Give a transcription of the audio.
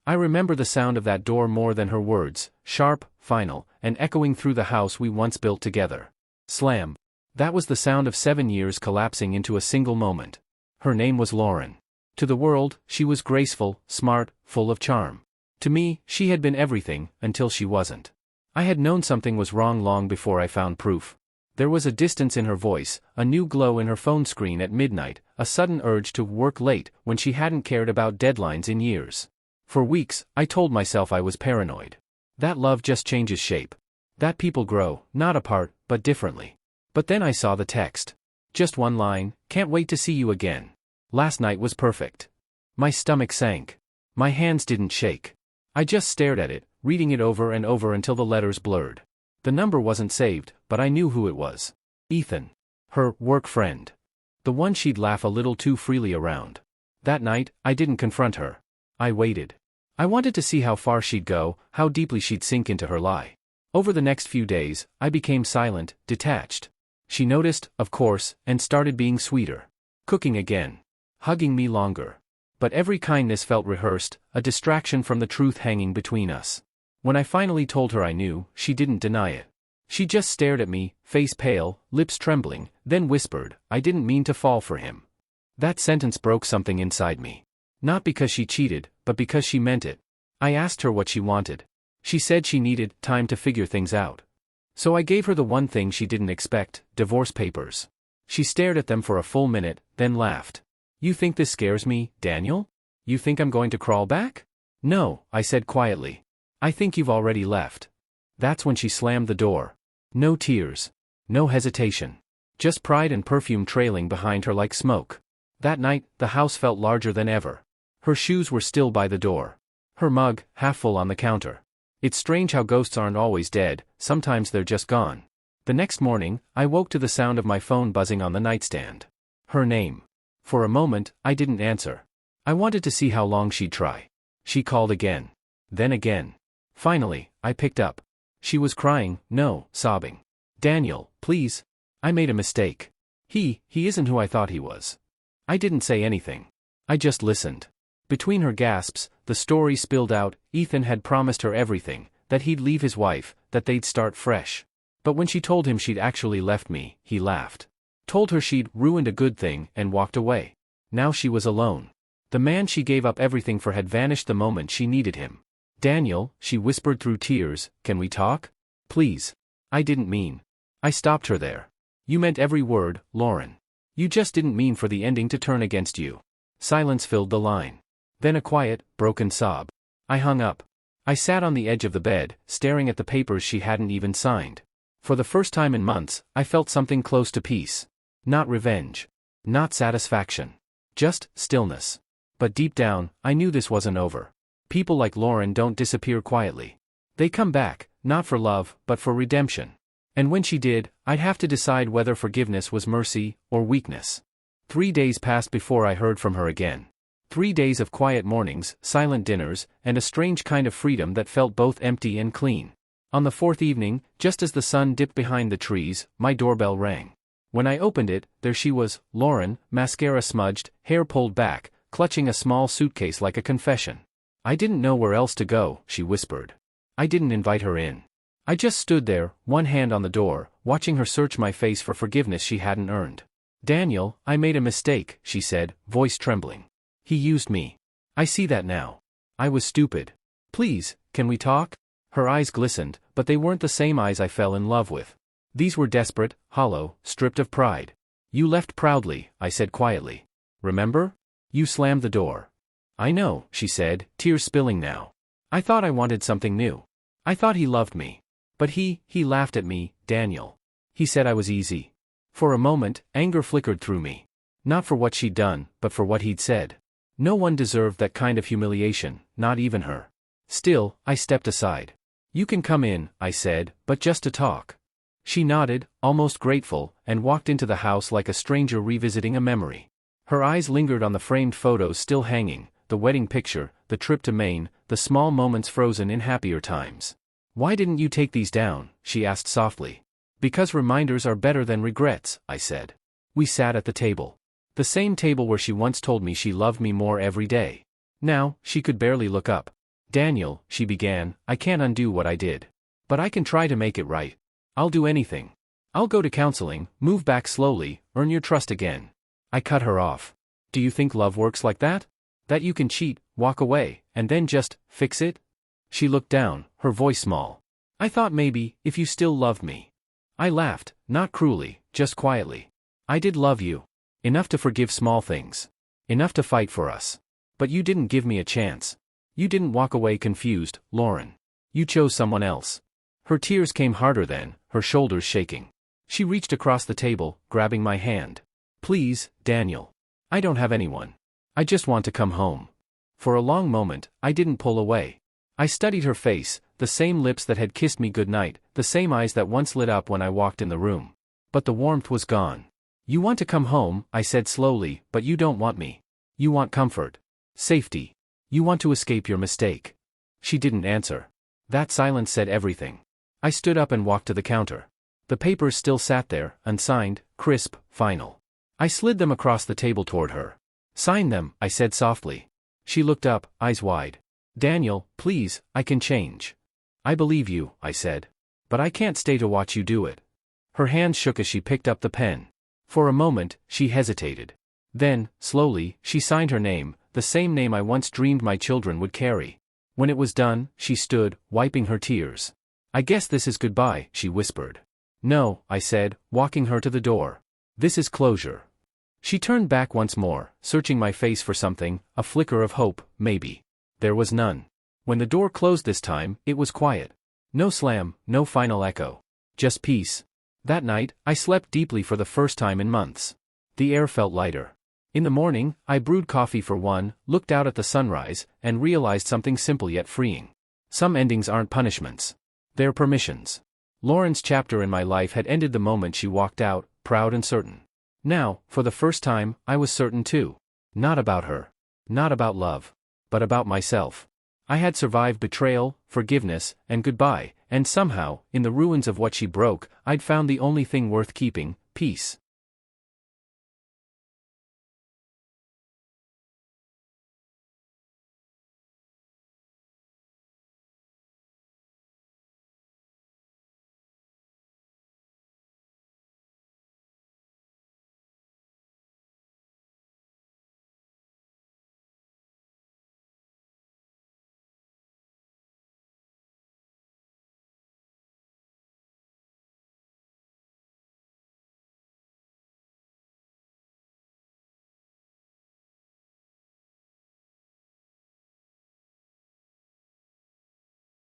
I remember the sound of that door more than her words, sharp, final, and echoing through the house we once built together. Slam. That was the sound of 7 years collapsing into a single moment. Her name was Lauren. To the world, she was graceful, smart, full of charm. To me, she had been everything, until she wasn't. I had known something was wrong long before I found proof. There was a distance in her voice, a new glow in her phone screen at midnight, a sudden urge to work late when she hadn't cared about deadlines in years. For weeks, I told myself I was paranoid. That love just changes shape. That people grow, not apart, but differently. But then I saw the text. Just one line, "Can't wait to see you again. Last night was perfect." My stomach sank. My hands didn't shake. I just stared at it, reading it over and over until the letters blurred. The number wasn't saved, but I knew who it was. Ethan. Her work friend. The one she'd laugh a little too freely around. That night, I didn't confront her. I waited. I wanted to see how far she'd go, how deeply she'd sink into her lie. Over the next few days, I became silent, detached. She noticed, of course, and started being sweeter. Cooking again. Hugging me longer. But every kindness felt rehearsed, a distraction from the truth hanging between us. When I finally told her I knew, she didn't deny it. She just stared at me, face pale, lips trembling, then whispered, "I didn't mean to fall for him." That sentence broke something inside me. Not because she cheated, but because she meant it. I asked her what she wanted. She said she needed time to figure things out. So I gave her the one thing she didn't expect, divorce papers. She stared at them for a full minute, then laughed. "You think this scares me, Daniel? You think I'm going to crawl back?" "No," I said quietly. "I think you've already left." That's when she slammed the door. No tears. No hesitation. Just pride and perfume trailing behind her like smoke. That night, the house felt larger than ever. Her shoes were still by the door. Her mug, half full on the counter. It's strange how ghosts aren't always dead, sometimes they're just gone. The next morning, I woke to the sound of my phone buzzing on the nightstand. Her name. For a moment, I didn't answer. I wanted to see how long she'd try. She called again. Then again. Finally, I picked up. She was crying, no, sobbing. "Daniel, please. I made a mistake. He isn't who I thought he was." I didn't say anything. I just listened. Between her gasps, the story spilled out. Ethan had promised her everything, that he'd leave his wife, that they'd start fresh. But when she told him she'd actually left me, he laughed. Told her she'd ruined a good thing and walked away. Now she was alone. The man she gave up everything for had vanished the moment she needed him. "Daniel," she whispered through tears, "can we talk? Please." I didn't mean. I stopped her there. "You meant every word, Lauren. You just didn't mean for the ending to turn against you." Silence filled the line. Then a quiet, broken sob. I hung up. I sat on the edge of the bed, staring at the papers she hadn't even signed. For the first time in months, I felt something close to peace. Not revenge. Not satisfaction. Just stillness. But deep down, I knew this wasn't over. People like Lauren don't disappear quietly. They come back, not for love, but for redemption. And when she did, I'd have to decide whether forgiveness was mercy or weakness. 3 days passed before I heard from her again. 3 days of quiet mornings, silent dinners, and a strange kind of freedom that felt both empty and clean. On the 4th evening, just as the sun dipped behind the trees, my doorbell rang. When I opened it, there she was, Lauren, mascara smudged, hair pulled back, clutching a small suitcase like a confession. "I didn't know where else to go," she whispered. I didn't invite her in. I just stood there, one hand on the door, watching her search my face for forgiveness she hadn't earned. "Daniel, I made a mistake," she said, voice trembling. "He used me. I see that now. I was stupid. Please, can we talk?" Her eyes glistened, but they weren't the same eyes I fell in love with. These were desperate, hollow, stripped of pride. "You left proudly," I said quietly. "Remember? You slammed the door." "I know," she said, tears spilling now. "I thought I wanted something new. I thought he loved me. But he laughed at me, Daniel. He said I was easy." For a moment, anger flickered through me. Not for what she'd done, but for what he'd said. No one deserved that kind of humiliation, not even her. Still, I stepped aside. "You can come in," I said, "but just to talk." She nodded, almost grateful, and walked into the house like a stranger revisiting a memory. Her eyes lingered on the framed photos still hanging, the wedding picture, the trip to Maine, the small moments frozen in happier times. "Why didn't you take these down?" she asked softly. "Because reminders are better than regrets," I said. We sat at the table. The same table where she once told me she loved me more every day. Now, she could barely look up. Daniel, she began, I can't undo what I did. But I can try to make it right. I'll do anything. I'll go to counseling, move back slowly, earn your trust again. I cut her off. Do you think love works like that? That you can cheat, walk away, and then just fix it? She looked down, her voice small. I thought maybe, if you still loved me. I laughed, not cruelly, just quietly. I did love you. Enough to forgive small things. Enough to fight for us. But you didn't give me a chance. You didn't walk away confused, Lauren. You chose someone else. Her tears came harder then, her shoulders shaking. She reached across the table, grabbing my hand. Please, Daniel. I don't have anyone. I just want to come home. For a long moment, I didn't pull away. I studied her face, the same lips that had kissed me goodnight, the same eyes that once lit up when I walked in the room. But the warmth was gone. You want to come home, I said slowly, but you don't want me. You want comfort. Safety. You want to escape your mistake. She didn't answer. That silence said everything. I stood up and walked to the counter. The papers still sat there, unsigned, crisp, final. I slid them across the table toward her. Sign them, I said softly. She looked up, eyes wide. Daniel, please, I can change. I believe you, I said. But I can't stay to watch you do it. Her hands shook as she picked up the pen. For a moment, she hesitated. Then, slowly, she signed her name, the same name I once dreamed my children would carry. When it was done, she stood, wiping her tears. I guess this is goodbye, she whispered. No, I said, walking her to the door. This is closure. She turned back once more, searching my face for something, a flicker of hope, maybe. There was none. When the door closed this time, it was quiet. No slam, no final echo. Just peace. That night, I slept deeply for the first time in months. The air felt lighter. In the morning, I brewed coffee for one, looked out at the sunrise, and realized something simple yet freeing. Some endings aren't punishments. They're permissions. Lauren's chapter in my life had ended the moment she walked out, proud and certain. Now, for the first time, I was certain too. Not about her. Not about love. But about myself. I had survived betrayal, forgiveness, and goodbye, and somehow, in the ruins of what she broke, I'd found the only thing worth keeping, peace.